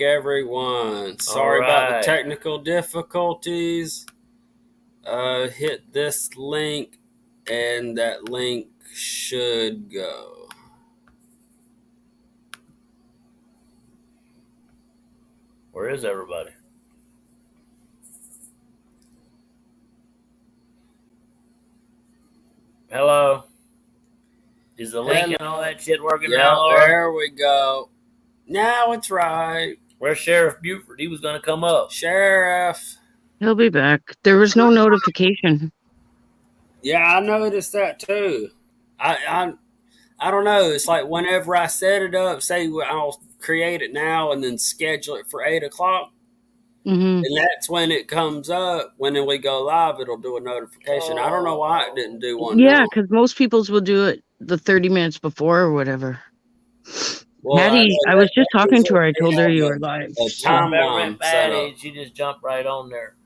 everyone. Sorry about the technical difficulties. Hit this link, and that link should go. Where is everybody? Hello? Is the link and all that shit working now, Laura? There we go. Now it's right. Where's Sheriff Buford? He was going to come up. Sheriff. He'll be back. There was no notification. Yeah, I noticed that too. I don't know. It's like whenever I set it up, say I'll create it now and then schedule it for 8 o'clock. Mm-hmm. And that's when it comes up. When we go live, it'll do a notification. I don't know why it didn't do one. Yeah, because most people's will do it the 30 minutes before or whatever. Well, Patty, I was just talking to her. I told her you were live. Patty, she just jumped right on there.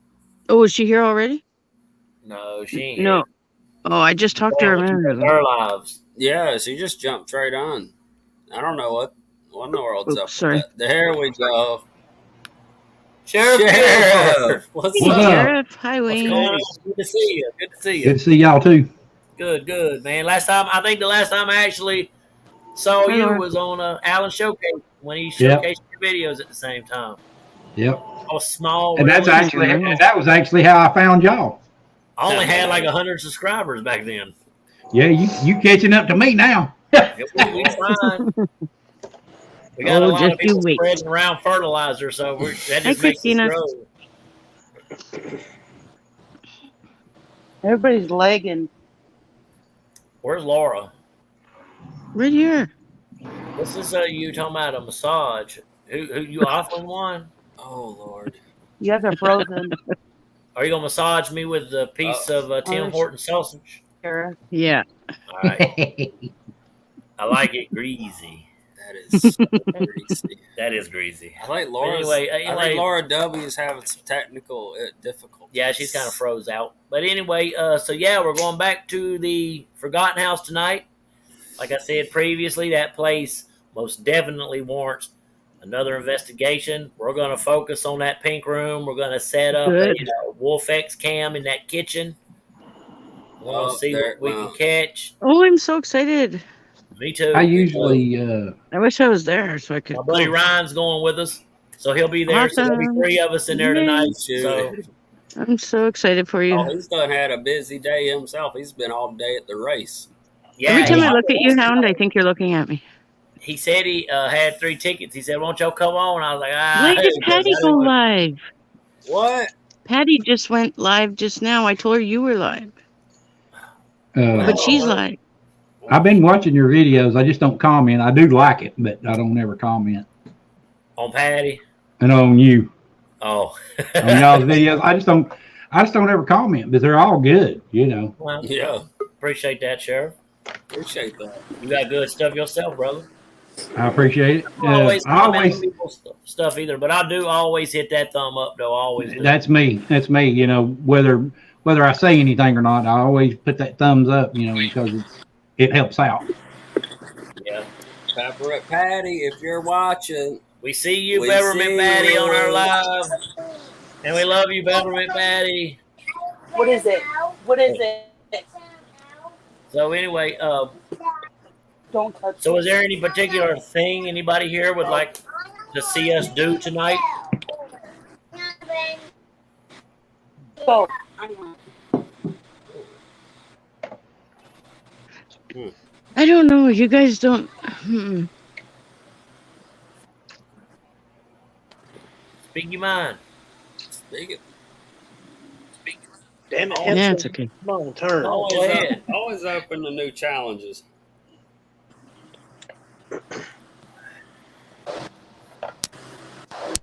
Oh, is she here already? No, she ain't. No. Oh, I just talked to her a minute ago. Her lives. Yeah, she just jumped right on. I don't know what in the world's up. Sorry. With that. There we go. Sheriff. What's up? Sheriff, hi, Wayne. Good to see you. Good to see you. Good to see y'all too. Good, man. I think the last time I actually saw you was on Alan Showcase when he showcased your videos at the same time. Yep. I was small. And that was actually how I found y'all. I only had like 100 subscribers back then. Yeah, you catching up to me now. We fine. We got a lot of people spreading around fertilizer, so that just makes it grow. Everybody's lagging. Where's Laura? Right here. What's this? You talking about a massage? Who you offering one? Oh Lord! You guys are frozen. Are you gonna massage me with a piece of Tim Hortons sausage? Yeah. All right. I like it greasy. That is greasy. That is greasy. I like Laura. Anyway, I think Laura W is having some technical difficulties. Yeah, she's kind of froze out. But anyway, so yeah, we're going back to the Forgotten House tonight. Like I said previously, that place most definitely warrants another investigation. We're going to focus on that pink room. We're going to set up a Wolfx cam in that kitchen. We'll see what we can catch. Oh, I'm so excited. Me too. I usually. I wish I was there so I could. My buddy Ryan's going with us, so he'll be there. So there'll be 3 of us in there tonight. So I'm so excited for you. Oh, he's done had a busy day himself. He's been all day at the race. Yeah, every time I look at you, Hound, I think you're looking at me. He said he had 3 tickets. He said, "Won't y'all come on?" I was like, Why did Patty go live? What? Patty just went live just now. I told her you were live. But she's live. I've been watching your videos. I just don't comment. I do like it, but I don't ever comment. On Patty? And on you. Oh. On y'all's videos. I just don't ever comment, but they're all good, you know. Well, yeah. Appreciate that, Sheriff. Appreciate that. You got good stuff yourself, brother. I appreciate it. I always people's stuff either, but I do always hit that thumb up though. Always. That's me. You know, whether I say anything or not, I always put that thumbs up, you know, because it helps out. Yeah. Peppermint Patty, if you're watching, we see you, Peppermint Patty, on our live, and we love you, Peppermint Patty. What is it? What is it? So anyway, don't touch. So is there any particular thing anybody here would like to see us do tonight? Go. I don't know. You guys don't. Speak your mind. Speak it. Damn it. Yeah, it's okay. Come on, turn. Always open to new challenges.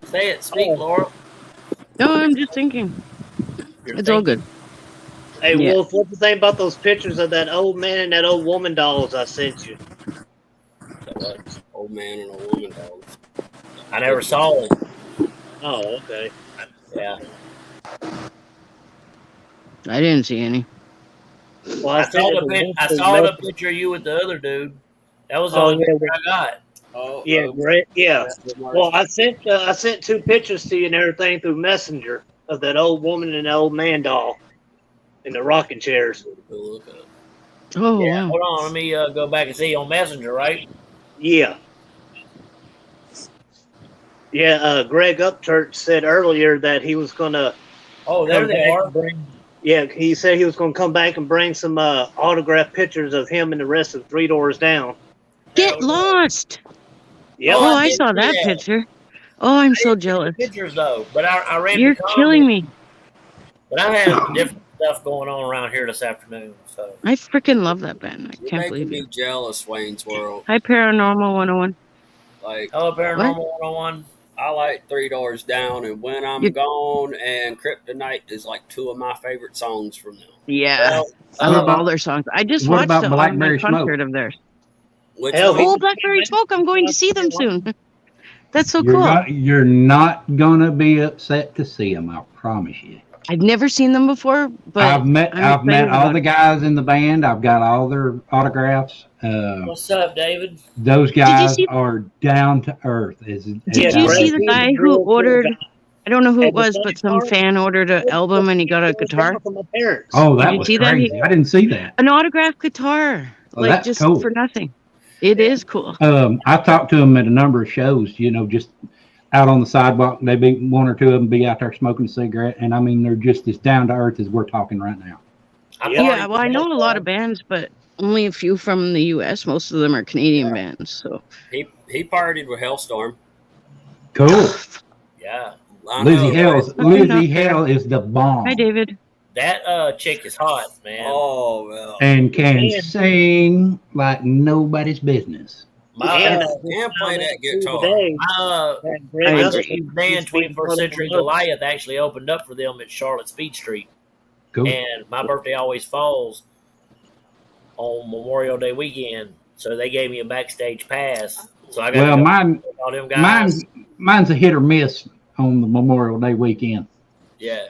Say it. Speak, Laura. No, I'm just thinking. It's all good. Hey, Wolf, what's the thing about those pictures of that old man and that old woman dolls I sent you? Old man and old woman dolls. I never saw it. Oh, okay. Yeah. I didn't see any. Well, I saw the picture of you with the other dude. That was the only picture I got. Yeah, Oh, great. Yeah. Well, I I sent 2 pictures to you and everything through Messenger of that old woman and that old man doll in the rocking chairs. look up. Oh, Yeah, wow. hold on. Let me go back and see on Messenger, right? Yeah. Yeah, Greg Upchurch said earlier that he was gonna Oh, there come they back are. and bring. Yeah, he said he was gonna come back and bring some autographed pictures of him and the rest of Three Doors Down. Get Hell yeah. lost. Yep. Oh, Oh, I I did saw see that that. picture. Oh, I'm I so didn't see the jealous. pictures though, but I read the You're killing comments. me. But I had different stuff going on around here this afternoon. So I freaking love that band. I You're can't making believe you. me jealous, Wayne's World. Hi, Paranormal 101. Like, hello, What? Paranormal 101. I like Three Doors Down and When I'm You, Gone and Kryptonite is like 2 of my favorite songs from them. yeah. Well, I What love all about their songs. I just what watched about the online Blackberry Smoke? concert of theirs. Which Hell, one? he Oh, just came Blackberry back Smoke. I'm from going to South see them Carolina. soon. That's so cool. You're not gonna be upset to see them. I promise you. I've never seen them before, but I'm I've met excited all about the it. guys in the band. I've got all their autographs. what's up, David? Those Did you guys see? are down to earth as Did Yeah, you down see Greg, as the it he's a guy gets. who real cool ordered? guy. I don't know who it And the was, funny but some part, fan ordered an I album and he got a was down guitar. for my parents. Oh, Did that you was see that? crazy. I didn't see that. An autographed guitar, Oh, like that's just for cool. nothing. It Yeah. is cool. I talked to them at a number of shows. Just out on the sidewalk. They be one or two of them be out there smoking a cigarette, and I mean they're just as down to earth as we're talking right now. I Yep. Yeah, partied well, with I know that a lot guy. of bands, but only a few from the U.S. Most of them are Canadian Yeah. bands. So, He partied with Hellstorm. Cool. Yeah. I know, right? fucking not Lizzie fair. Hale is the Hi, bomb David. That chick is hot, man. Oh, well. and can And sing like nobody's business. My and I just And play found that out too guitar. today my that I Greg my agree. nephew's Upchurch band, used to be 21st one of my Century brothers. Goliath, actually opened up for them at Charlotte Speed Street. Cool. And my birthday always falls on Memorial Day weekend, so they gave me a backstage pass. So I got to Well, go with all them guys. mine's a hit or miss on the Memorial Day weekend. Yeah.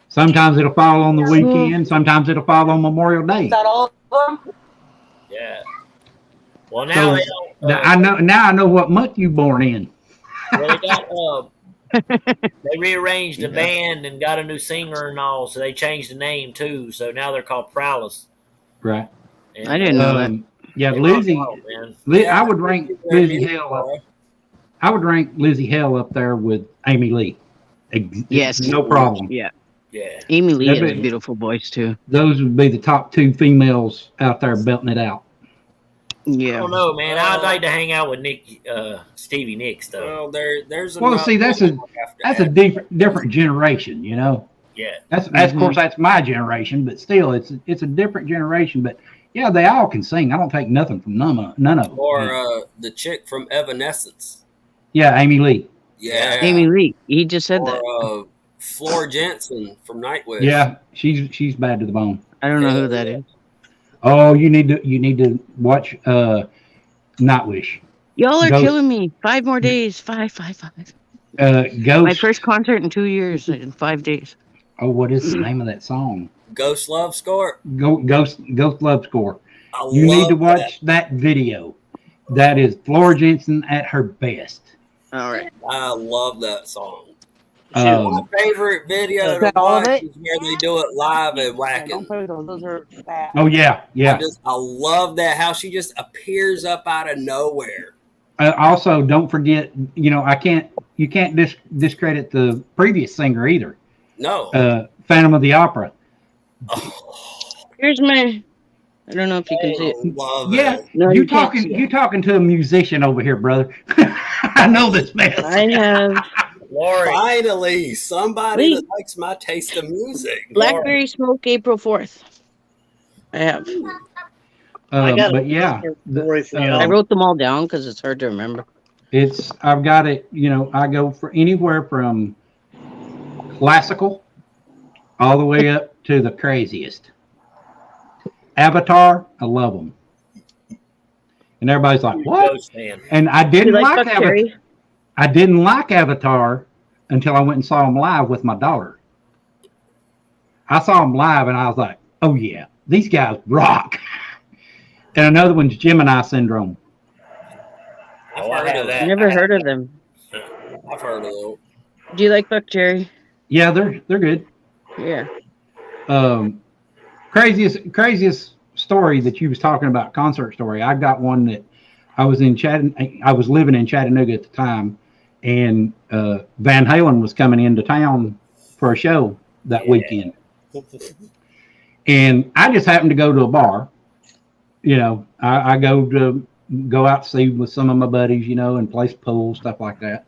Sometimes it'll fall on the Cool. weekend. Sometimes it'll fall on Memorial Is Day. that all of them? Yeah. Well, now So they don't. I know what month you born in. Well, they got they rearranged the band and got a new singer and all, so they changed the name too. So now they're called Prowless. Right. And, I didn't know that. Yeah, they rock Lizzie. out, man. Yeah, I would rank their Lizzie music, Hale up. boy. I would rank Lizzie Hale up there with Amy Lee. Yes. No problem. Yeah. Yeah. Amy Lee That'd has a be- beautiful voice too. Those would be the top 2 females out there belting it out. I Yeah. don't know, man. I'd like to hang out with Stevie Nicks though. Well, there's Well, enough. see, that's a Have to different generation. Yeah. That's Mhm. of course that's my generation, but still, it's a different generation. But yeah, they all can sing. I don't take nothing from none of them. Or the chick from Evanescence. Yeah, Amy Lee. Yeah. Amy Lee. He just said that. Or Floor Jansen from Nightwish. Yeah, she's bad to the bone. I don't know Hell who that yeah. is. Oh, you need to watch Nightwish. Y'all are Ghost. killing me. 5 more days. Five. Ghost. My first concert in 2 years in 5 days. Oh, what is the name of that song? Ghost Love Score. Ghost Love Score. I You need love to watch that video. That is Flora Jensen at her best. All right. I love that song. Um, My favorite video Is to that all of watch it? is where they do it live at Yeah, Wacken. don't play with those. Those are bad. Oh yeah. I love that how she just appears up out of nowhere. Also, don't forget. You can't discredit the previous singer either. No. Phantom of the Opera. Here's my. I don't know if you can see it. Love Yeah, it. No, you can't see it. you talking to a musician over here, brother. I know this mess. I have Lori. Finally, somebody Wait. that likes my taste of music. Blackberry Smoke April 4th. I have. I got But yeah, story for you. I wrote them all down because it's hard to remember. I've got it. I go for anywhere from classical all the way up to the craziest. Avatar, I love them. And everybody's like, what? Ghost fan. And I You didn't like like Buck Avatar. Cherry? I didn't like Avatar until I went and saw him live with my daughter. I saw him live and I was like, oh yeah, these guys rock. And another one's Gemini Syndrome. I've Oh, I heard have of that. them. Never heard of them. I've heard of them. Do you like Buck Jerry? Yeah, they're good. Yeah. Craziest story that you was talking about, concert story. I got one that I was I was living in Chattanooga at the time, and Van Halen was coming into town for a show that Yeah. weekend, and I just happened to go to a bar. You know, I go out to see with some of my buddies, you know, and play pool, stuff like that.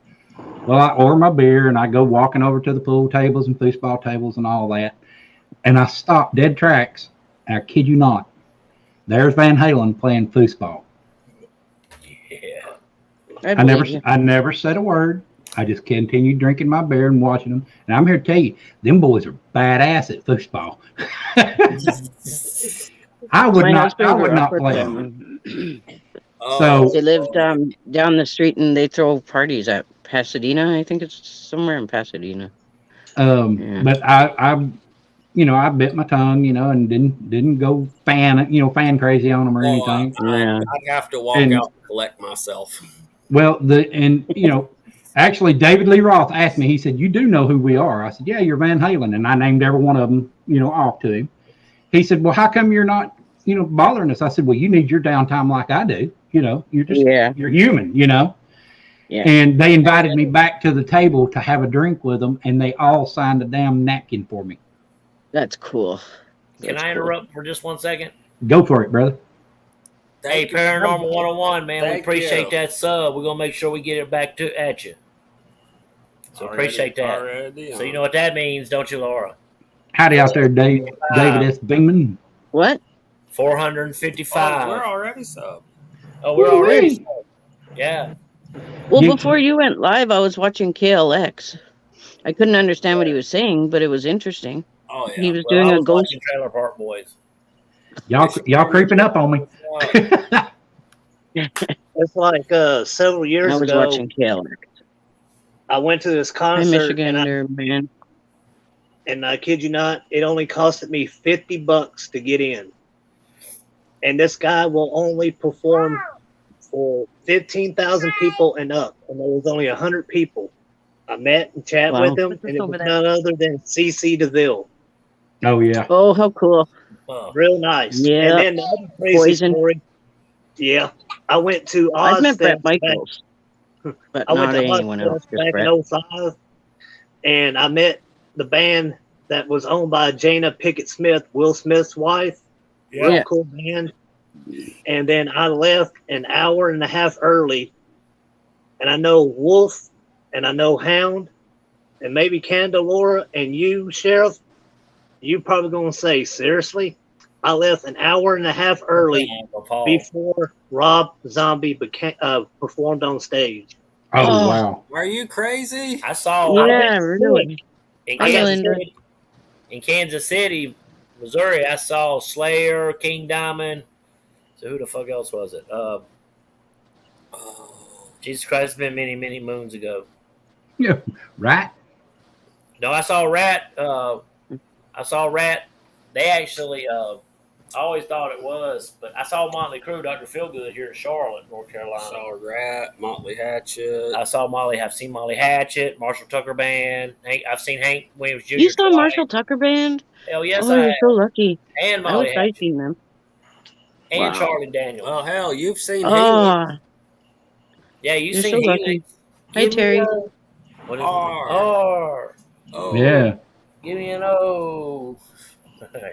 Well, I order my beer and I go walking over to the pool tables and foosball tables and all that. And I stopped dead tracks. And I kid you not, there's Van Halen playing foosball. Yeah. I never said a word. I just continued drinking my beer and watching them. And I'm here to tell you, them boys are badass at foosball. I would My not husband grew up with play. them. So They lived down the street, and they throw parties at Pasadena. I think it's somewhere in Pasadena. Yeah. but I you know, I bit my tongue, you know, and didn't go fan crazy on them or anything. Yeah. I'd have to walk And out and collect myself. well, you know, actually, David Lee Roth asked me. He said, "You do know who we are?" I said, "Yeah, you're Van Halen," and I named every one of them, you know, off to him. He said, "Well, how come you're not, you know, bothering us?" I said, "Well, you need your downtime like I do. You know, you're human, you know." Yeah. And they invited me back to the table to have a drink with them, and they all signed a damn napkin for me. That's cool. Can I interrupt for just 1 second? Go for it, brother. Hey, Paranormal 101, man. We Thank appreciate you. that sub. We're going to make sure we get it back at you. So appreciate that. So you know what that means, don't you, Laura? Howdy out there, David S. Bingman. What? 455. We're already sub. Oh, we're Woo-wee. already sub. Yeah. Well, before you went live, I was watching KLX. I couldn't understand what he was saying, but it was interesting. Oh yeah. He was Well, doing I a was ghost. watching Trailer Park Boys. Y'all creeping up on me. It's like several years I was ago, watching KLX. I went to this Hi, concert, Michigander, man. and I kid you not, it only costed me $50 to get in. And this guy will only perform for 15,000 people and up, and there was only 100 people. I met and chat Wow. with him, and it was none other than CC DeVille. Oh yeah. Oh, how cool. Real nice. Yeah. And then the other crazy Poison. story. Yeah. I went to I've met Brett Ozfest Michaels, but I went not to anyone else. Ozfest Just back Brett. in 05, and I met the band that was owned by Jana Pickett Smith, Will Smith's wife. Real Yeah. cool band. And then I left an hour and a half early, and I know Wolf, and I know Hound, and maybe Candelora, and you, Sheriff, you probably going to say, seriously? I left an hour and a half early before Rob Zombie performed on stage. Oh wow. Are you crazy? I saw Yeah, really. in Hi, Kansas Melinda. City, Missouri, I saw Slayer, King Diamond. So who the fuck else was it? Jesus Christ, it's been many, many moons ago. Yeah. Right. No, I saw Rat. They actually, I always thought it was, but I saw Motley Crue, Dr. Feelgood here in Charlotte, North Carolina. I saw Rat, Motley Hatchet. I've seen Molly Hatchet, Marshall Tucker Band. I've seen Hank Williams Jr. You saw twice. Marshall Tucker Band? Hell yes, Oh, I you're have. so lucky. And I Molly wish Hatchet. I'd seen them. And Wow. Charlie Daniels. Well, hell, you've seen Oh, Yeah, you've you're seen so Helix. lucky. Hi, Give me Terry. a- What is it? R. R. Oh. Yeah. Give me an O.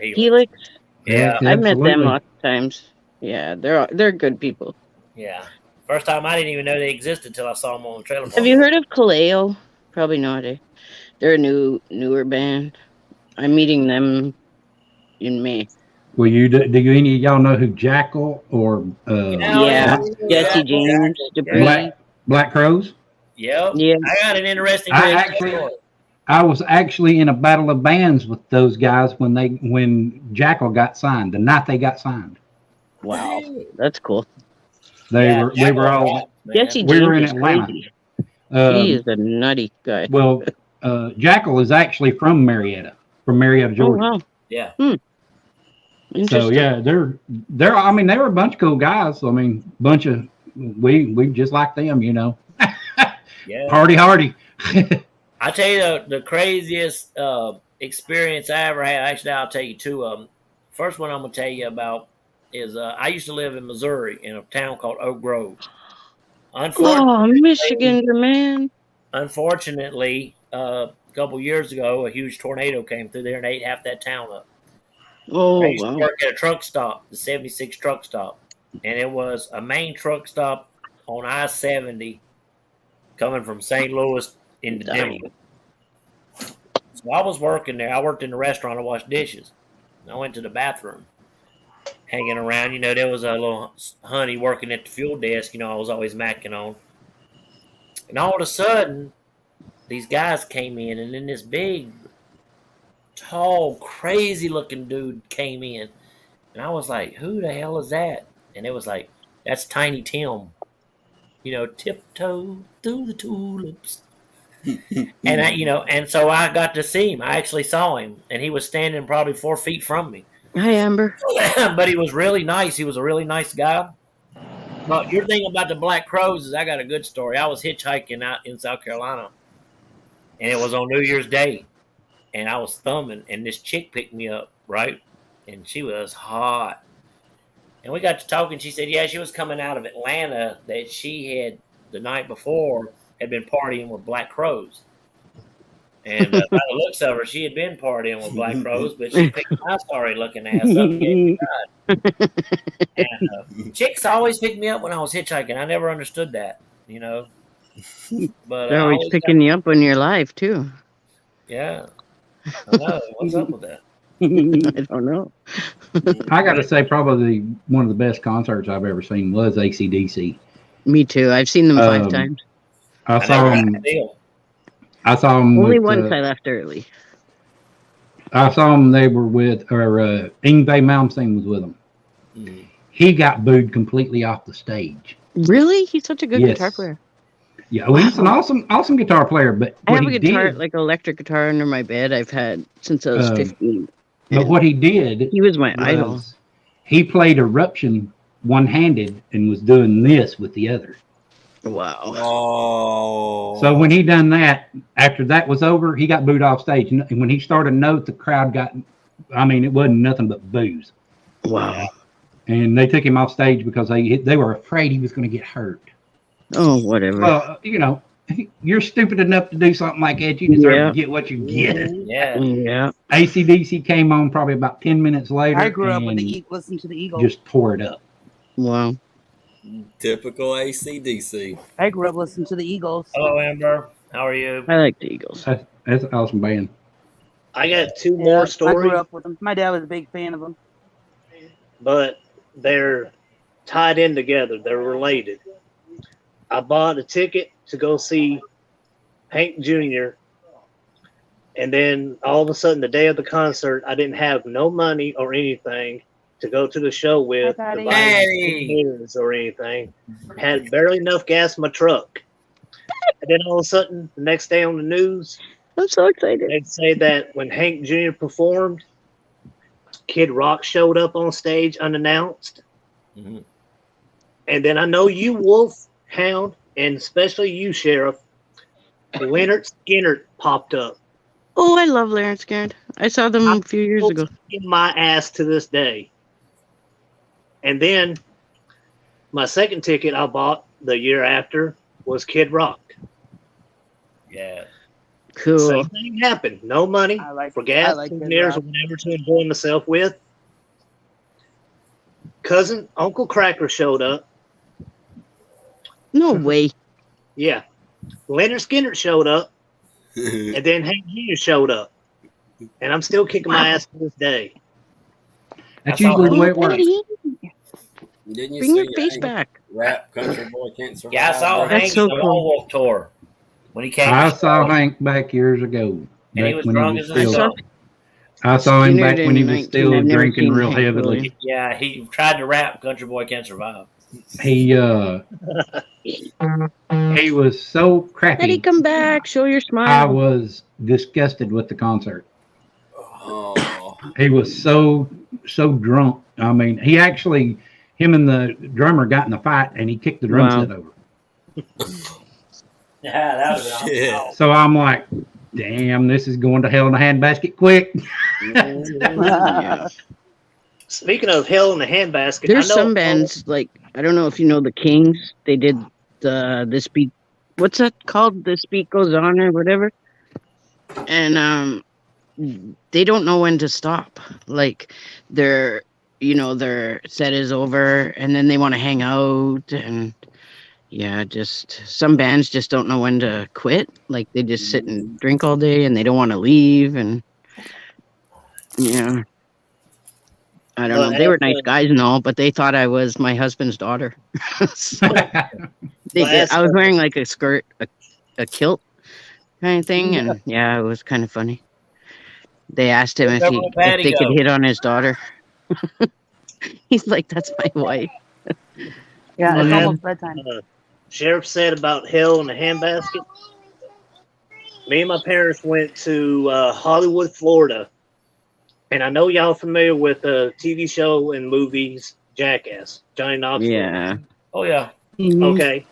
Helix. Helix. Yeah, I've met them absolutely. lots of times. Yeah, they're good people. yeah. First time I didn't even know they existed until I saw them on the trailer. Have you heard of Kaleo? Probably not. They're a newer band. I'm meeting them in May. Well, do any of y'all know who Jackal or Yeah, Jesse James, Debris. Black Crows? Yep. Yeah. I got an interesting I was actually in a battle of bands with those guys when Jackal got signed, the night they got signed. Wow, that's cool. They were all. Jesse We were James in is Atlanta. crazy. Um, He is a nutty guy. Well, Jackal is actually from Marietta, Georgia. Oh wow. Yeah. So Interesting. yeah, they're. I mean, they were a bunch of cool guys. I mean, bunch of we just like them, you know. Yeah. Party hardy. I tell you the craziest experience I ever had. Actually, I'll tell you two of them. First one I'm gonna tell you about is I used to live in Missouri in a town called Oak Grove. Oh, Unfortunately, Michigan, man. a couple years ago, a huge tornado came through there and ate half that town up. I Oh, used to wow. work at a truck stop, the 76 truck stop, and it was a main truck stop on I-70 coming from St. Louis into Denver. So I was working there. I worked in the restaurant. I washed dishes. I went to the bathroom, hanging around. You know, there was a little honey working at the fuel desk. You know, I was always macking on. And all of a sudden, these guys came in, and then this big, tall, crazy-looking dude came in. And I was like, who the hell is that? And it was like, that's Tiny Tim. You know, tiptoe through the tulips. And and so I got to see him. I actually saw him, and he was standing probably 4 feet from me. Hi, Amber. But he was really nice. He was a really nice guy. But your thing about the Black Crows is I got a good story. I was hitchhiking out in South Carolina, and it was on New Year's Day, and I was thumbing, and this chick picked me up, right? And she was hot. And we got to talking. She said, yeah, she was coming out of Atlanta, that she had, the night before, had been partying with Black Crows. And by the looks of her, she had been partying with Black Crows, but she picked my sorry looking ass up and gave me a ride. And chicks always picked me up when I was hitchhiking. I never understood that, you know. But They're always picking you up in your life, too. Yeah. I know. What's up with that? I don't know. I got to say, probably one of the best concerts I've ever seen was AC/DC. Me too. I've seen them 5 times. I saw them. I saw them only once. I left early. I saw them. They were with, or Yngwie Malmsteen was with them. Mm-hmm. He got booed completely off the stage. Really? He's such a good guitar player. Yeah, well, he's an awesome guitar player. But I have a guitar, like an electric guitar, under my bed. I've had since I was 15. But what he did, he was my idol. He played Eruption one-handed and was doing this with the other. Wow. Oh. So when he done that, after that was over, he got booed off stage. And when he started a note, the crowd got, I mean, it wasn't nothing but boos. Wow. And they took him off stage because they were afraid he was going to get hurt. Oh, whatever. Well, you know, you're stupid enough to do something like that. You deserve to get what you get. Yeah. AC/DC came on probably about 10 minutes later. I grew up with listening to the Eagles. Just tore it up. Wow. Typical AC/DC. I grew up listening to the Eagles. Hello, Amber. How are you? I like the Eagles. That's an awesome band. I got 2 more stories. I grew up with them. My dad was a big fan of them. But they're tied in together. They're related. I bought a ticket to go see Hank Jr. And then all of a sudden, the day of the concert, I didn't have no money or anything to go to the show with, to buy beers or anything. Had barely enough gas in my truck. And then all of a sudden, the next day on the news, I'm so excited. they'd say that when Hank Jr. performed, Kid Rock showed up on stage unannounced. Mm-hmm. And then I know you, Wolf, Hound, and especially you, Sheriff, Leonard Skinner popped up. Oh, I love Leonard Skinner. I saw them a few years ago. My ass to this day. And then my second ticket I bought the year after was Kid Rock. Yeah. Cool. Same thing happened. No money for gas, souvenirs, or whatever to enjoy myself with. Cousin Uncle Cracker showed up. No way. Yeah. Leonard Skinner showed up. And then Hank Jr. showed up. And I'm still kicking my ass to this day. That's usually the way it works. Didn't you Bring your face back. Rap Country Boy Can't Survive? Yeah, I saw Hank on the Walk tour when he came. I saw Hank back years ago. And he was drunk as a skunk. I saw him back when he was still drinking real heavily. Yeah, he tried to rap Country Boy Can't Survive. He was so crappy. Let he come back. Show your smile. I was disgusted with the concert. Oh. He was so drunk. I mean, he actually him and the drummer got in the fight, and he kicked the drum Wow. set over. Yeah, that would have been Shit. awesome. So I'm like, damn, this is going to hell in a handbasket quick. Yeah. Speaking of hell in the handbasket, There's I know some bands like I don't know if you know the Kings. They did the This Beat. What's that called? This Beat Goes On or whatever. And they don't know when to stop. Like their set is over, and then they want to hang out, and yeah, just some bands just don't know when to quit. Like they just sit and drink all day, and they don't want to leave, and yeah. I don't Well, know. They were as nice guys and all, but they thought I was my husband's daughter. So I was wearing like a skirt, a kilt kind of thing, and yeah, it was kind of funny. They asked him Where'd if Patty they could go? hit on his daughter. He's like, "That's my wife." Yeah, Well, it's as almost bedtime. Sheriff said about hell in the handbasket, me and my parents went to Hollywood, Florida. And I know y'all familiar with the TV show and movies Jackass, Johnny Knoxville. Yeah. Oh yeah. Mhm. Okay.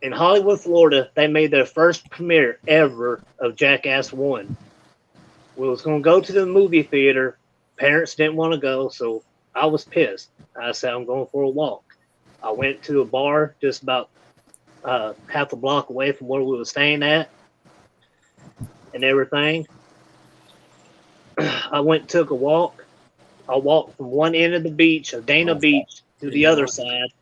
In Hollywood, Florida, they made their first premiere ever of Jackass 1. We was going to go to the movie theater. Parents didn't want to go, so I was pissed. I said, I'm going for a walk. I went to a bar just about half a block away from where we were staying at and everything. I went and took a walk. I walked from one end of the beach, of Dana Beach, to the other side.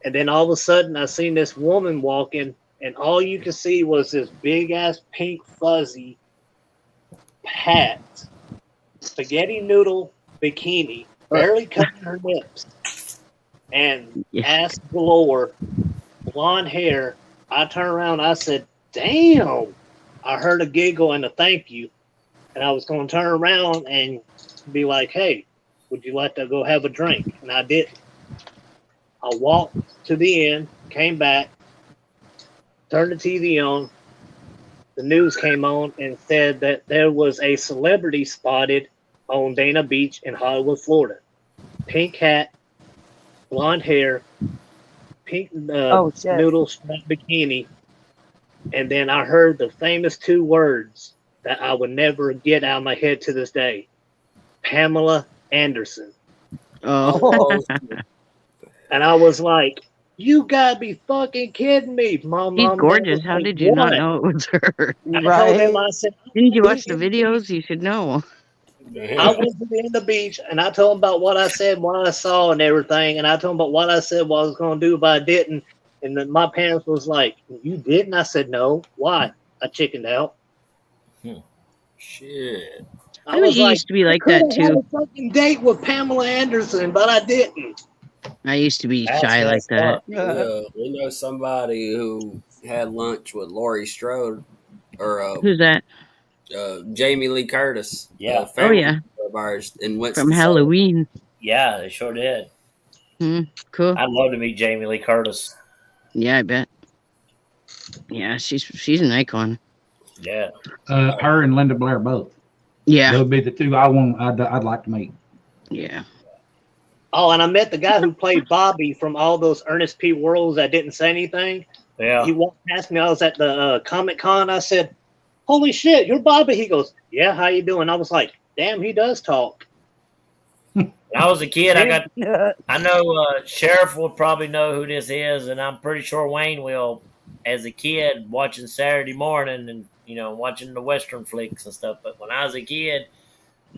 And then all of a sudden, I seen this woman walking, and all you could see was this big-ass pink fuzzy hat, spaghetti noodle bikini, barely covering her lips, and ass galore, blonde hair. I turned around, I said, damn. I heard a giggle and a thank you. And I was going to turn around and be like, hey, would you like to go have a drink? And I didn't. I walked to the end, came back, turned the TV on. The news came on and said that there was a celebrity spotted on Dana Beach in Hollywood, Florida. Pink hat, blonde hair, pink noodle strap bikini. And then I heard the famous two words that I would never get out of my head to this day. Pamela Anderson. Oh. And I was like, you gotta be fucking kidding me. My She's mom gorgeous. How did you not know it was her? I told them, I said, Didn't you watch the videos? You should know. I went to the end of the beach and I told them about what I said, what I saw and everything. And I told them about what I said, what I was going to do if I didn't. And then my parents was like, you didn't? I said, no. Why? I chickened out. Shit. I was like, used to be like I that had too. a fucking date with Pamela Anderson, but I didn't. I used to be shy like that. We know somebody who had lunch with Laurie Strode, or Who's that? Jamie Lee Curtis. Yeah. Oh yeah. Of ours in From Halloween. Yeah, they sure did. Cool. I'd love to meet Jamie Lee Curtis. Yeah, I bet. Yeah, she's an icon. Yeah. Her and Linda Blair both. Yeah. They'll be the two I'd like to meet. Yeah. Oh, and I met the guy who played Bobby from all those Ernest P. Worrells that didn't say anything. Yeah. He walked past me. I was at the Comic Con. I said, holy shit, you're Bobby. He goes, yeah, how you doing? I was like, damn, he does talk. When I was a kid, I know Sheriff will probably know who this is, and I'm pretty sure Wayne will. As a kid, watching Saturday morning and watching the Western flicks and stuff. But when I was a kid,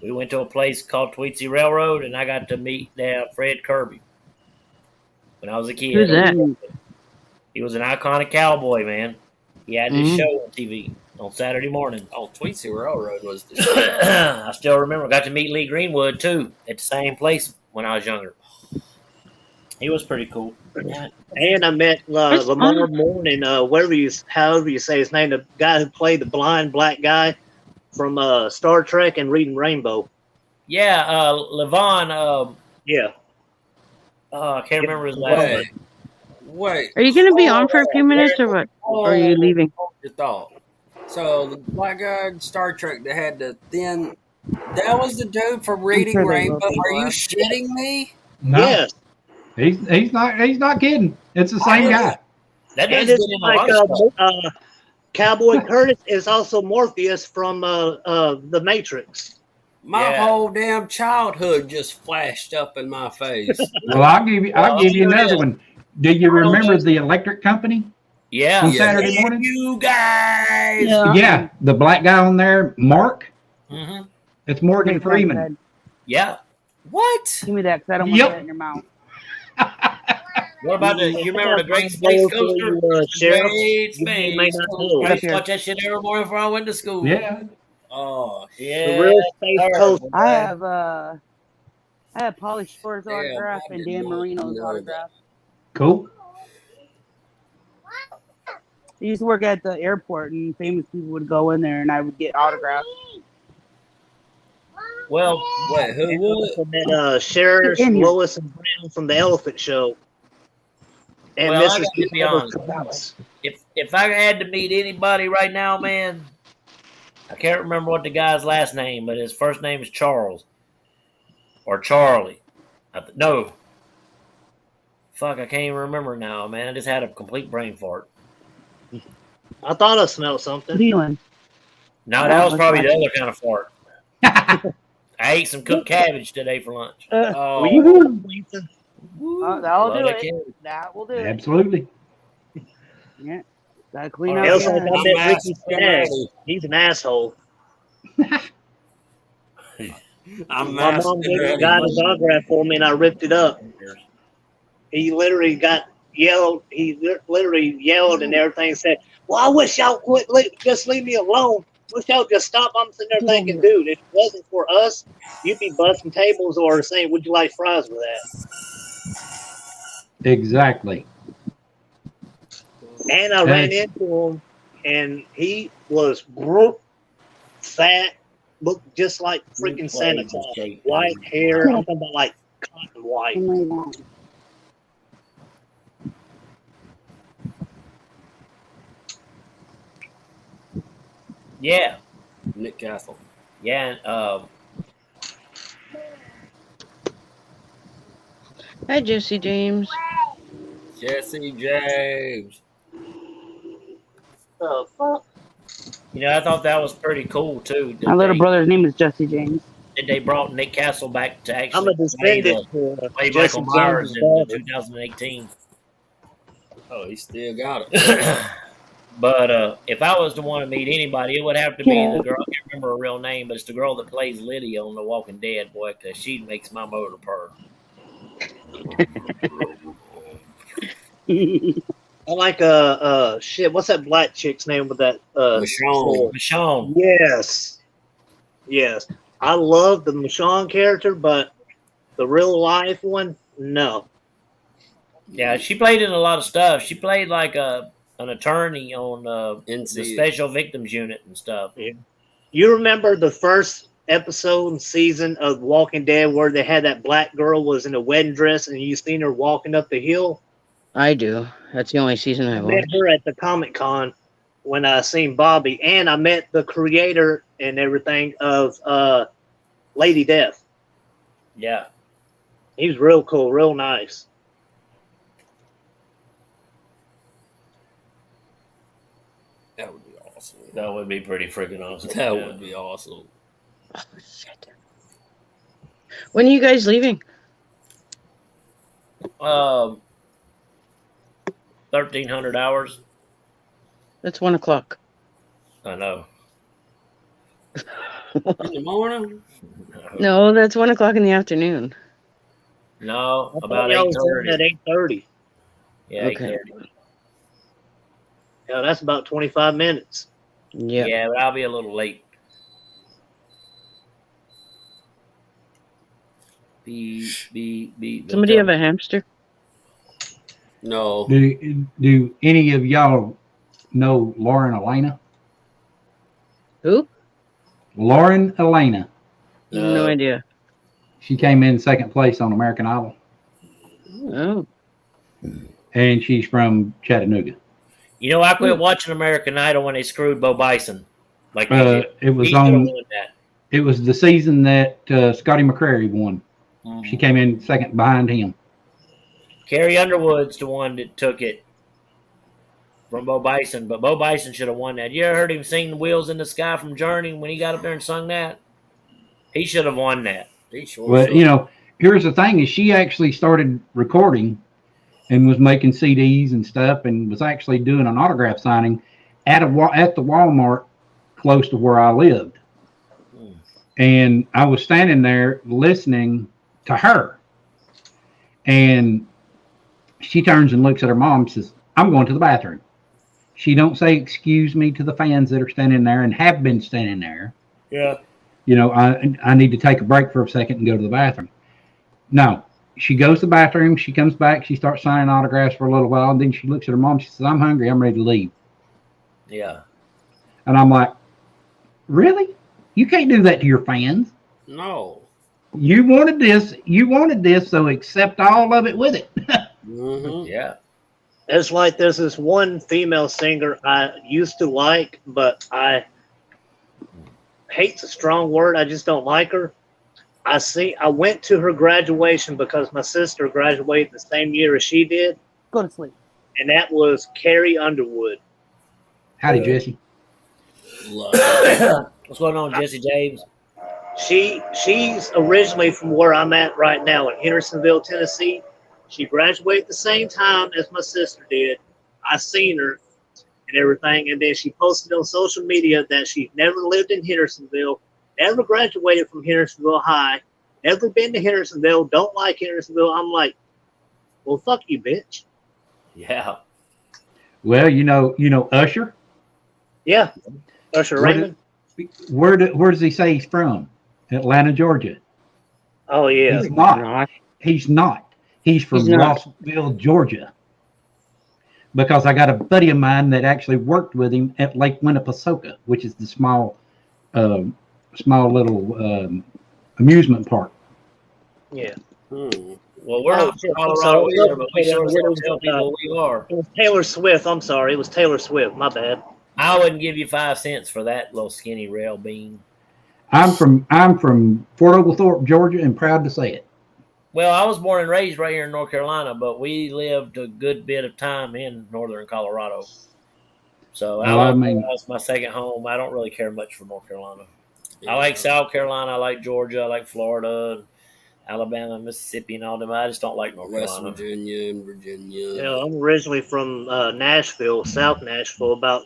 we went to a place called Tweetsie Railroad, and I got to meet Fred Kirby. When I was a kid, Who's that? He was an iconic cowboy, man. He had this show on TV on Saturday morning. Oh, Tweetsie Railroad was the I still remember. Got to meet Lee Greenwood too at the same place when I was younger. He was pretty cool. And I met Lamar Mourning, however you say his name, the guy who played the blind black guy from Star Trek and Reading Rainbow. Yeah, Levon. Yeah. I can't remember his last name. Wait. Are you going to be on for a few minutes or what? Or are you leaving? Your thought. So the black guy in Star Trek that had the thin. That was the dude from Reading Rainbow. Are you shitting me? No. Yes. He's not kidding. It's the same guy. That And dude's it's been in a like lot of stuff. Cowboy Curtis is also Morpheus from the Matrix. My Yeah. whole damn childhood just flashed up in my face. Well, I'll give you here it another is. one. Do you remember the electric company Yeah. on Yeah. Saturday Hey, morning? you guys. Yeah. Yeah, the black guy on there, Mark. Mm-hmm. It's Morgan Make Frank Freeman. said, Yeah. What? give me that because I don't want Yep. that in your mouth. What about the? You remember the Great Space Coaster? Sheriff? Great You may Space not Coaster. know. I used to watch that shit every morning before I went to school. Yeah. Oh, The Yeah. real Space Coast. I have Pauly Shore's damn, autograph I and did Dan not Marino's know autograph. Cool. I used to work at the airport, and famous people would go in there, and I would get autographs. Well, Wait, who And would? also met Sheriff In here. Lois and Brown from the Elephant Show. And Well, I Mrs. got to be honest. Caboose. if I had to meet anybody right now, man, I can't remember what the guy's last name, but his first name is Charles or Charlie. No. Fuck, I can't even remember now, man. I just had a complete brain fart. I thought I smelled What are something. you doing? No, that was that's probably the fine. other kind of fart. I ate some cooked cabbage today for lunch. Oh, Woohoo. That'll Love do that it. cabbage. That will do it. Absolutely. Yeah. Gotta clean All out. right. Else I your got hands. that I'm Ricky asking Stagg. ready. He's an asshole. I'm My mom asking ready. got his autograph for me, and I ripped it up. He literally got yelled. He literally yelled and everything. Said, "Well, I wish y'all quit. Just leave me alone. Wish y'all just stop." I'm sitting there thinking, dude, if it wasn't for us, you'd be busting tables or saying, "Would you like fries with that?" Exactly. And I ran into him, and he was fat, looked just like freaking Santa Claus. White hair. I'm talking about like cotton white. Yeah. Nick Castle. Yeah. Hi, Jesse James. Jesse James. The fuck? I thought that was pretty cool too. My little brother's name is Jesse James. That they brought Nick Castle back to I'm actually a descendant play to Jesse Michael Myers James' in daughter. 2018. Oh, he still got it. But if I was to want to meet anybody, it would have to be the girl. I can't remember her real name, but it's the girl that plays Lydia on The Walking Dead, boy, because she makes my motor purr. I like shit. What's that black chick's name with that Michonne. Michonne. Yes. I love the Michonne character, but the real life one, no. Yeah, she played in a lot of stuff. She played like an attorney on the NC. Special Victims Unit and stuff. Yeah. You remember the first episode and season of Walking Dead where they had that black girl was in a wedding dress and you seen her walking up the hill? I do. That's the only season I I met watched. her at the Comic-Con when I seen Bobby, and I met the creator and everything of Lady Death. Yeah. He was real cool, real nice. That would be awesome. That would be pretty freaking awesome. That Yeah. would be awesome. Oh, shit. When are you guys leaving? 1,300 hours. That's 1 o'clock. I know. In the morning? No, that's 1 o'clock in the afternoon. No, I about thought y'all was in 8:30. at 8:30. Yeah, Okay. 8:30. Yeah, that's about 25 minutes. Yeah. Yeah, but I'll be a little late. Beep. Somebody have a hamster? No. Do any of y'all know Lauren Elena? Who? Lauren Elena. No idea. She came in second place on American Idol, Oh. and she's from Chattanooga. I quit watching American Idol when they screwed Bo Bison. Like they did. It was He should have on. won that. It was the season that Scotty McCreery won. Mhm. She came in second behind him. Carrie Underwood's the one that took it from Bo Bison, but Bo Bison should have won that. You ever heard him sing "The Wheels in the Sky" from Journey when he got up there and sung that? He should have won that. He sure Well, should. here's the thing: is she actually started recording and was making CDs and stuff, and was actually doing an autograph signing at the Walmart close to where I lived. Hmm. And I was standing there listening to her, and she turns and looks at her mom and says, "I'm going to the bathroom." She don't say excuse me to the fans that are standing there and have been standing there. Yeah. I need to take a break for a second and go to the bathroom. No, she goes to the bathroom. She comes back. She starts signing autographs for a little while. And then she looks at her mom. She says, "I'm hungry. I'm ready to leave." Yeah. And I'm like, really? You can't do that to your fans. No. You wanted this. You wanted this. So accept all of it with it. Mm-hmm. Yeah. It's like there's this one female singer I used to like, but I hate's a strong word. I just don't like her. I went to her graduation because my sister graduated the same year as she did, Go to sleep. and that was Carrie Underwood. Howdy, Jesse. Love it. What's going on, Jesse James? She's originally from where I'm at right now in Hendersonville, Tennessee. She graduated the same time as my sister did. I seen her and everything, and then she posted on social media that she never lived in Hendersonville, never graduated from Hendersonville High, never been to Hendersonville, don't like Hendersonville. I'm like, well, fuck you, bitch. Yeah. Well, Usher. Yeah, Usher Where Raymond. Where does he say he's from? Atlanta, Georgia. Oh yeah, He's not. He's not. He's from Rossville, Georgia. Because I got a buddy of mine that actually worked with him at Lake Winnepesaukah, which is the small little amusement park. yeah. Well, we're Oh, not shit, from I'm Colorado sorry. either, but we sure as hell tell people we are. It was Taylor Swift. I'm sorry, it was Taylor Swift. My bad. I wouldn't give you 5 cents for that little skinny rail bean. I'm from Fort Oglethorpe, Georgia, and proud to say it. Well, I was born and raised right here in North Carolina, but we lived a good bit of time in northern Colorado. So Well, I mean, that's my second home. I don't really care much for North Carolina. Yeah. I like South Carolina. I like Georgia. I like Florida, and Alabama, Mississippi, and all them. I just don't like North West Carolina. Virginia and Virginia. You know, I'm originally from Nashville, South Nashville, about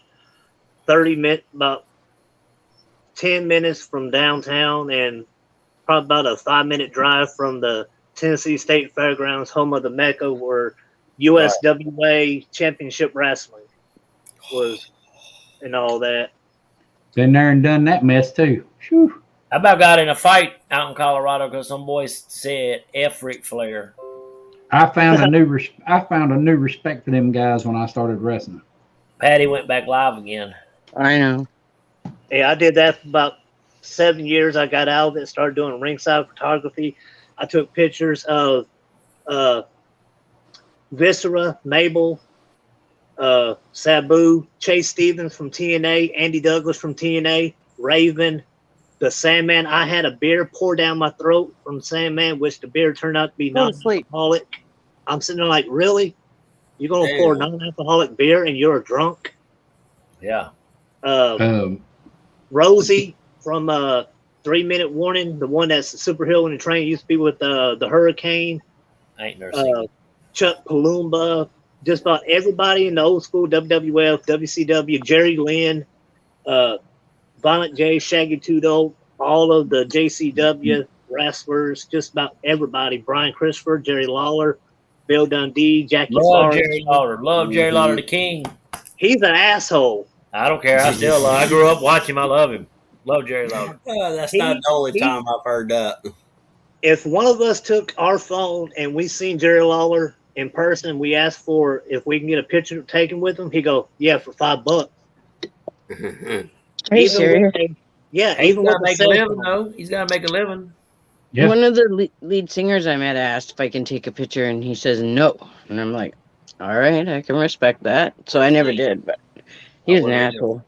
10 minutes from downtown, and probably about a 5-minute drive from the Tennessee State Fairgrounds, home of the Mecca, where USWA Championship Wrestling was, and all that. been there and done that mess too. Whew. I about got in a fight out in Colorado because some boys said F Ric Flair. I found a new respect for them guys when I started wrestling. Patty went back live again. I know. Yeah, I did that for about 7 years. I got out of it, started doing ringside photography. I took pictures of Viscera, Mabel, Sabu, Chase Stevens from TNA, Andy Douglas from TNA, Raven, the Sandman. I had a beer pour down my throat from Sandman, which the beer turned out to be Go to sleep. non-alcoholic. I'm sitting there like, really? You're going to pour non-alcoholic beer and you're a drunk? Yeah. Rosie from 3 Minute Warning, the one that's the superhero in the train, used to be with the Hurricane. I ain't never seen it. Chuck Palumba, just about everybody in the old school WWF, WCW, Jerry Lynn, Violent J, Shaggy Two Dope, all of the JCW wrestlers, just about everybody. Brian Christopher, Jerry Lawler, Bill Dundee, Jackie Love Lawrence. Jerry Lawler. Love Jerry Lawler, the king. He's an asshole. I don't care. I grew up watching him. I love him. Love Jerry Lawler. That's not the only time I've heard that. If one of us took our phone and we seen Jerry Lawler in person, we asked for if we can get a picture taken with him, he go, yeah, for $5. Are you serious? Yeah, He's even got with to the make a cell living, phone. though. He's got to make a living. Yeah. One of the lead singers I met asked if I can take a picture, and he says no. And I'm like, all right, I can respect that. So I never did, but he was an asshole.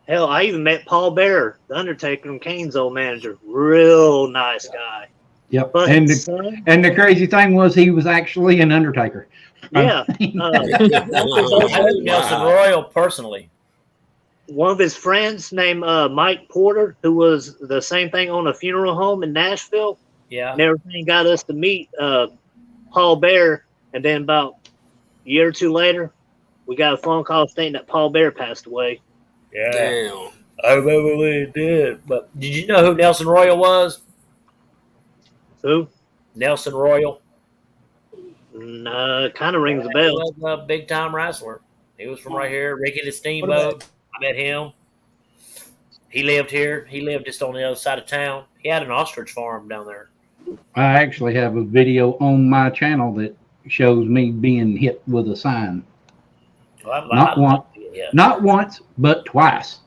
Hell, I even met Paul Bearer, the Undertaker and Kane's old manager. Real nice guy. Yep. But And his son, the crazy thing was he was actually an Undertaker. yeah, one of his old I knew buddies, Nelson Wow. Royal personally. one of his friends named Mike Porter, who was the same thing on a funeral home in Nashville, Yeah. and everything got us to meet Paul Bear. And then about a year or two later, we got a phone call stating that Paul Bear passed away. Yeah. Damn. I remember when it did. But did you know who Nelson Royal was? Who? Nelson Royal. Kind of rings a He bell. was a big time wrestler. He was from right here. Ricky the What about Steamboat. I met him. He lived here. He lived just on the other side of town. He had an ostrich farm down there. I actually have a video on my channel that shows me being hit with a sign. Well, Not once, yeah. not once, but twice.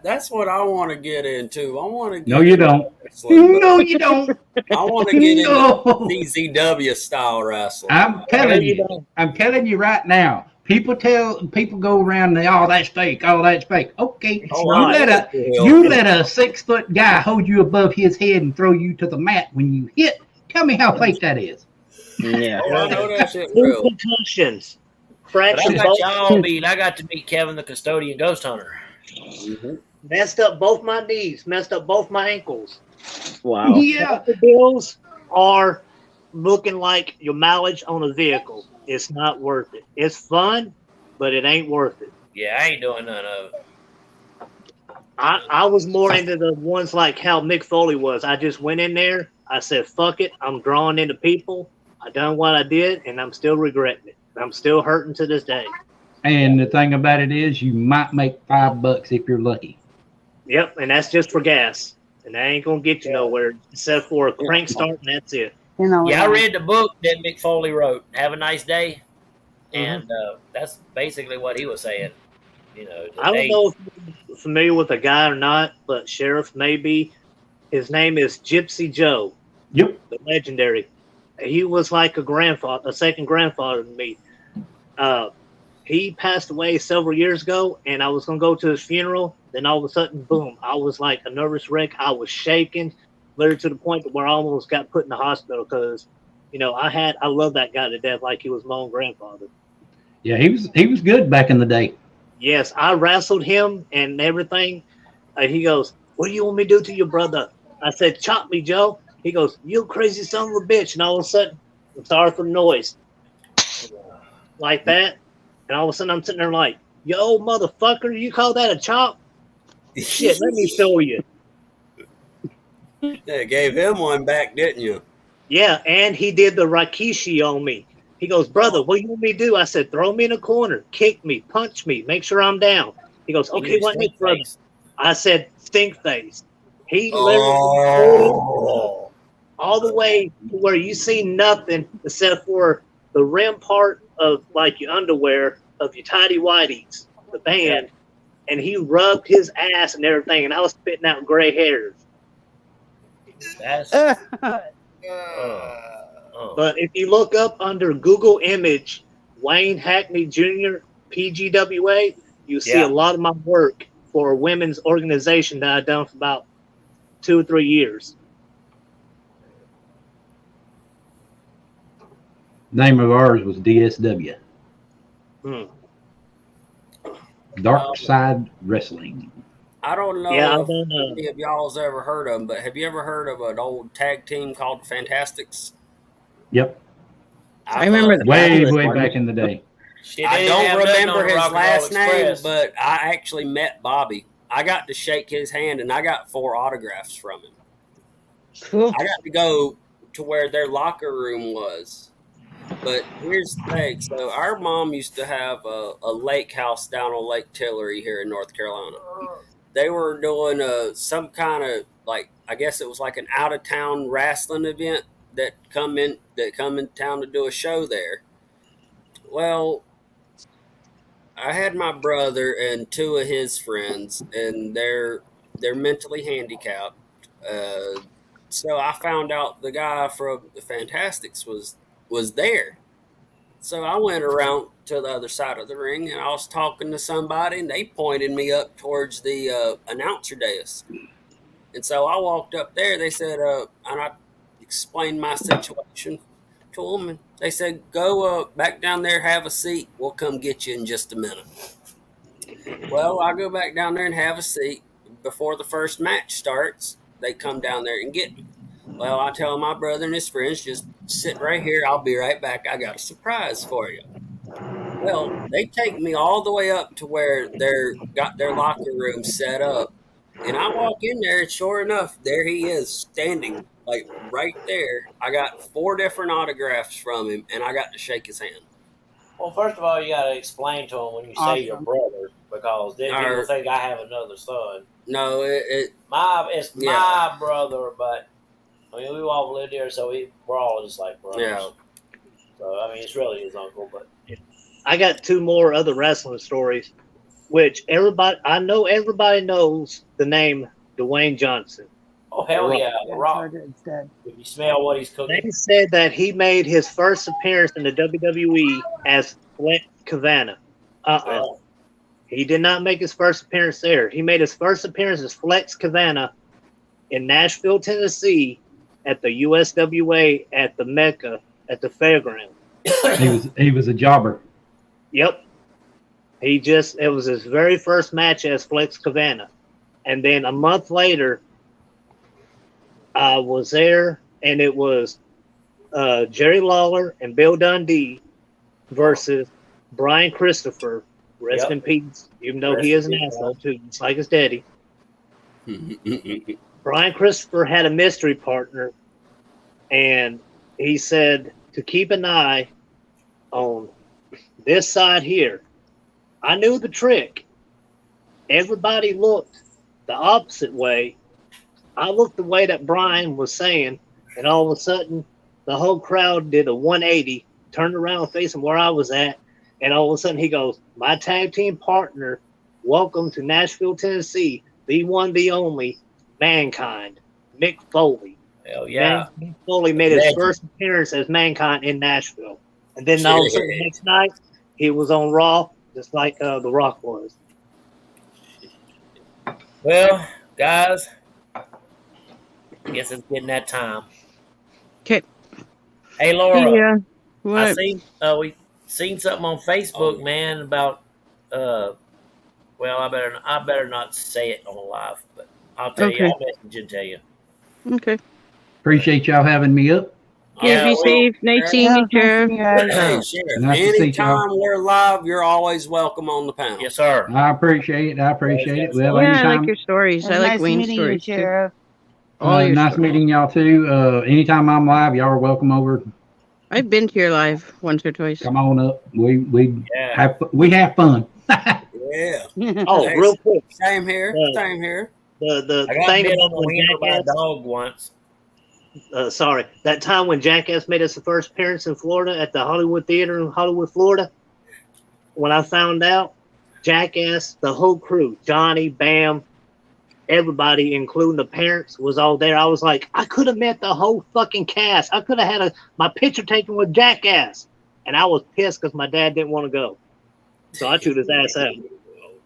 That's what I want to get into. I want to No, get you into don't. wrestling, but No, you don't. I want to get into No. CZW style wrestling. I'm No, telling you you. don't. I'm telling you right now. People go around and oh that's fake, oh that's fake. Okay, It's Oh, not. you let a 6 foot guy hold you above his head and throw you to the mat when you hit. Tell me how fake that is. Yeah. Oh, I know that shit Two real. concussions, But I fractured got both, y'all beat. I got to meet Kevin the Custodian Ghost Hunter. Mm-hmm. messed up both my knees, messed up both my ankles. Wow. Yeah. The bills are looking like your mileage on a vehicle. It's not worth it. It's fun, but it ain't worth it. Yeah, I ain't doing none of it. I was more into the ones like how Mick Foley was. I just went in there. I said, fuck it. I'm drawing into people. I done what I did, and I'm still regretting it. I'm still hurting to this day. And the thing about it is, you might make $5 if you're lucky. Yep, and that's just for gas. And that ain't going to get you nowhere except for a crank start, and that's it. You know, Yeah, I read the book that Mick Foley wrote. Have a nice day, Mhm. and that's basically what he was saying. You know, I don't know if you're familiar with the guy or not, but Sheriff maybe. His name is Gypsy Joe, Yep. the legendary. He was like a second grandfather to me. He passed away several years ago, and I was going to go to his funeral. Then all of a sudden, boom, I was like a nervous wreck. I was shaking, literally to the point where I almost got put in the hospital because, I love that guy to death like he was my own grandfather. Yeah, he was good back in the day. Yes, I wrestled him and everything. He goes, "What do you want me to do to your brother?" I said, "Chop me, Joe." He goes, "You crazy son of a bitch!" And all of a sudden, I'm sorry for the noise, like that. And all of a sudden, I'm sitting there like, "Yo, motherfucker, you call that a chop? Shit, let me show you." Yeah, gave him one back, didn't you? Yeah, and he did the Rikishi on me. He goes, "Brother, what do you want me to do?" I said, "Throw me in a corner, kick me, punch me, make sure I'm down." He goes, "Okay, what next, brother?" I said, "Stink face." He literally Oh, all the way to where you see nothing except for the rim part of like your underwear of your tidy whities, the band, and he rubbed his ass and everything, and I was spitting out gray hairs. That's But if you look up under Google image Wayne Hackney Jr. PGWA, you see a lot of my work for a women's organization that I've done for about 2 or 3 years. Name of ours was DSW. Dark Side Wrestling. I don't know Yeah, I if don't know. any of y'all's ever heard of them, but have you ever heard of an old tag team called the Fantastics? Yep. I remember the Way fabulous way one. back in the day. I don't remember his last name, but I actually met Bobby. I got to shake his hand, and I got 4 autographs from him. Cool. I got to go to where their locker room was. But here's the thing. So our mom used to have a lake house down on Lake Tillery here in North Carolina. They were doing some kind of like, I guess it was like an out of town wrestling event that come in town to do a show there. Well, I had my brother and 2 of his friends, and they're mentally handicapped. So I found out the guy from the Fantastics was there. So I went around to the other side of the ring, and I was talking to somebody, and they pointed me up towards the announcer desk. And so I walked up there. They said, and I explained my situation to them. And they said, go back down there, have a seat. We'll come get you in just a minute. Well, I go back down there and have a seat. Before the first match starts, they come down there and get me. Well, I tell my brother and his friends, just sit right here. I'll be right back. I got a surprise for you. Well, they take me all the way up to where they're got their locker room set up. And I walk in there, and sure enough, there he is standing like right there. I got 4 different autographs from him, and I got to shake his hand. Well, first of all, you got to explain to them when you say your Awesome. brother, because then people Or- think I have another son. No, It's Yeah. my brother, but I mean, we all lived here, so we're all just like brothers. Yeah. So I mean, it's really his uncle, but I got 2 more other wrestling stories, which I know everybody knows the name Dwayne Johnson. oh hell yeah, Yeah, Rock! it's dead. If you smell what he's cooking, They said that he made his first appearance in the WWE as Flex Kavana. oh, He did not make his first appearance there. He made his first appearance as Flex Kavana in Nashville, Tennessee, at the USWA at the Mecca at the fairground. He was a jobber. Yep. It was his very first match as Flex Kavana. And then a month later, I was there, and it was Jerry Lawler and Bill Dundee versus Brian Christopher. Rest Yep. in peace, even though Rest he is in an peace, asshole too, just like his daddy. Brian Christopher had a mystery partner, and he said to keep an eye on this side here. I knew the trick. Everybody looked the opposite way. I looked the way that Brian was saying, and all of a sudden, the whole crowd did a 180, turned around facing where I was at, and all of a sudden he goes, "My tag team partner, welcome to Nashville, Tennessee, the one, the only, Mankind, Mick Foley." hell yeah. Mick Foley made his Legend. first appearance as Mankind in Nashville. And then all of a sudden the next night, he was on Raw, just like The Rock was. Well, guys, I guess it's getting that time. 'Kay. Hey, Laura, Yeah. I What? seen we seen something on Facebook, man, about well, I better not say it on live, but I'll tell you. Okay. I'll message and tell you. Okay. Appreciate y'all having me up. Okay, Yeah, be safe. Nice seeing Yeah, you, nice to Sheriff. meet you guys. Hey, Sheriff, Nice to see y'all. anytime we're live, you're always welcome on the panel. Yes, sir. I appreciate it. I appreciate it. Well, Yeah, I anytime. like your stories. It was I like nice Wayne's meeting you, stories too. Sheriff. All your Nice stories. meeting y'all too. Anytime I'm live, y'all are welcome over. I've been to your live once or twice. Come on up. We Yeah. have fun. Yeah. Oh, Hey, real quick, Same here. Yeah. Same here. the I got thing bit about on the when wiener by a Jackass, dog once. that time when Jackass made his first appearance in Florida at the Hollywood Theater in Hollywood, Florida, when I found out, Jackass, the whole crew, Johnny, Bam, everybody, including the parents, was all there. I was like, I could have met the whole fucking cast. I could have had my picture taken with Jackass. And I was pissed because my dad didn't want to go. So I chewed his ass out.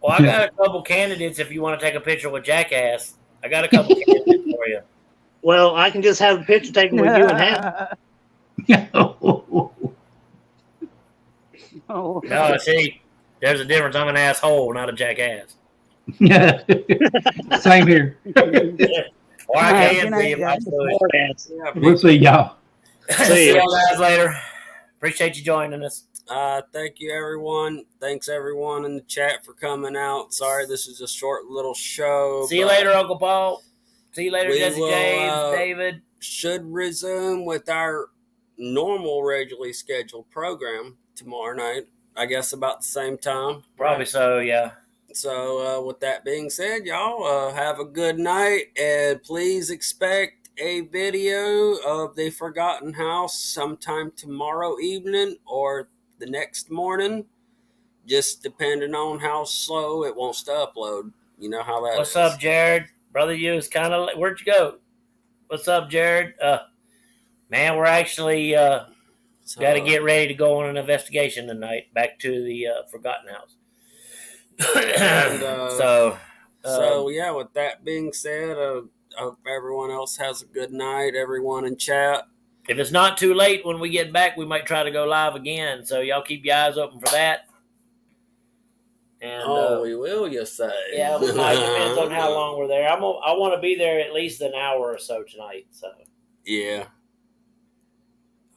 Well, I got a couple candidates if you want to take a picture with Jackass. I got a couple candidates for you. Well, I can just have a picture taken with you and him. Oh. No, see, there's a difference. I'm an asshole, not a jackass. Same here. Or I Alright, can good be night, if I guys. could. Yeah, We'll see y'all. See y'all guys later. Appreciate you joining us. Thank you, everyone. Thanks, everyone in the chat for coming out. Sorry, this is a short little show. See you but later, Uncle Paul. See you later, we Jesse will, James, David. Should resume with our normal, regularly scheduled program tomorrow night. I guess about the same time. Probably so, yeah. So, with that being said, y'all have a good night, and please expect a video of the Forgotten House sometime tomorrow evening or the next morning, just depending on how slow it wants to upload. You know how that What's is. up, Jared? Brother, you is kind of. Where'd you go? What's up, Jared? Man, we're actually got to get ready to go on an investigation tonight. Back to the Forgotten House. And, So yeah, with that being said, hope everyone else has a good night. Everyone in chat. If it's not too late when we get back, we might try to go live again. So y'all keep your eyes open for that. And Oh, we will, you say? yeah, we might. Depends on how long we're there. I want to be there at least an hour or so tonight. So yeah.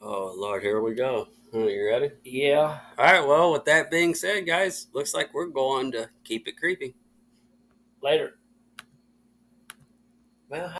Oh Lord, here we go. You ready? yeah. All right. Well, with that being said, guys, looks like we're going to keep it creepy. Later. Well.